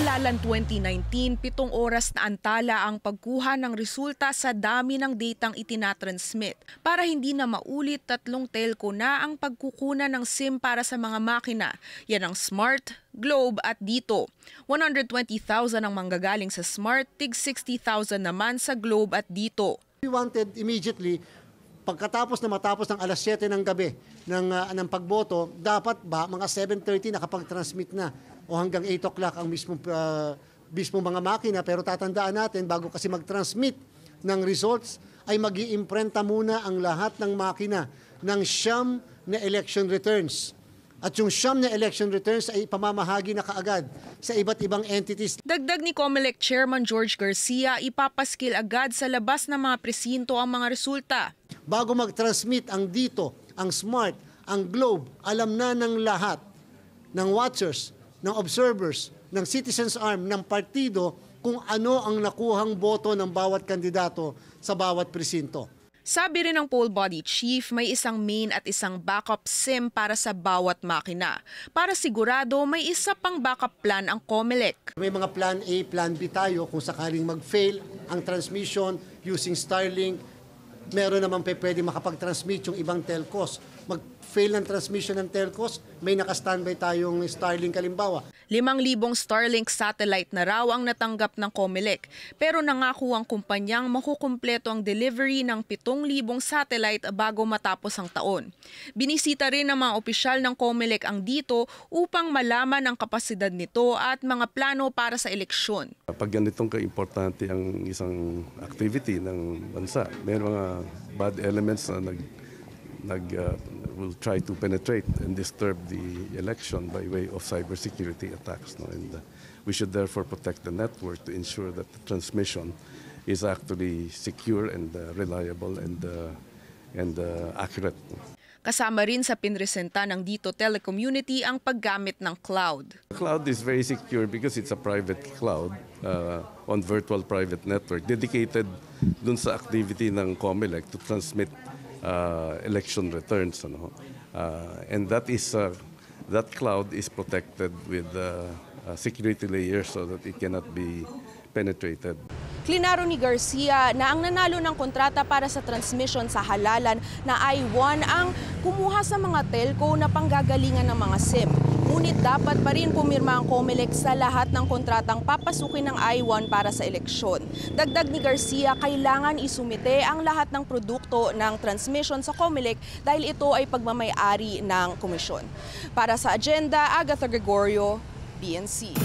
Halalan 2019, 7 oras na antala ang pagkuha ng resulta sa dami ng datang itinatransmit. Para hindi na maulit, 3 telco na ang pagkukunan ng SIM para sa mga makina. Yan ang Smart, Globe at Dito. 120,000 ang manggagaling sa Smart, tig 60,000 naman sa Globe at Dito. We wanted immediately, pagkatapos na matapos ng alas 7 ng gabi ng pagboto, dapat ba mga 7:30 nakapag-transmit na o hanggang 8 o'clock ang mismo mga makina. Pero tatandaan natin, bago kasi mag-transmit ng results, ay mag-iimprenta muna ang lahat ng makina ng siyam na election returns. At yung siyam na election returns ay pamamahagi na kaagad sa iba't ibang entities. Dagdag ni COMELEC Chairman George Garcia, ipapaskil agad sa labas ng mga presinto ang mga resulta. Bago mag-transmit ang Dito, ang Smart, ang Globe, alam na ng lahat, ng watchers, ng observers, ng Citizens Arm, ng partido, kung ano ang nakuhang boto ng bawat kandidato sa bawat presinto. Sabi rin ng poll body chief, may isang main at isang backup SIM para sa bawat makina. Para sigurado, may isa pang backup plan ang COMELEC. May mga plan A, plan B tayo kung sakaling mag-fail ang transmission using Starlink. Meron naman pwede makapag-transmit yung ibang telcos. Mag-fail ng transmission ng telcos, may naka-standby tayong Starlink halimbawa. 5,000 Starlink satellite na raw ang natanggap ng COMELEC. Pero nangako ang kumpanyang makukumpleto ang delivery ng 7,000 satellite bago matapos ang taon. Binisita rin ng mga opisyal ng COMELEC ang Dito upang malaman ang kapasidad nito at mga plano para sa eleksyon. Pag ganitong ka-importante ang isang activity ng bansa, may mga bad elements na will try to penetrate and disturb the election by way of cybersecurity attacks. No? And we should therefore protect the network to ensure that the transmission is actually secure and reliable and accurate. Kasama rin sa pinresenta ng Dito Telecom Unity ang paggamit ng cloud. The cloud is very secure because it's a private cloud on virtual private network dedicated dun sa activity ng COMELEC to transmit election returns. And that cloud is protected with security layers so that it cannot be penetrated. Klinaro ni Garcia na ang nanalo ng kontrata para sa transmission sa halalan na I1 ang kumuha sa mga telco na panggagalingan ng mga SIM. Ngunit dapat pa rin pumirma ang COMELEC sa lahat ng kontratang papasukin ng I1 para sa eleksyon. Dagdag ni Garcia, kailangan isumite ang lahat ng produkto ng transmission sa COMELEC dahil ito ay pagmamay-ari ng komisyon. Para sa Agenda, Agatha Gregorio, PNC.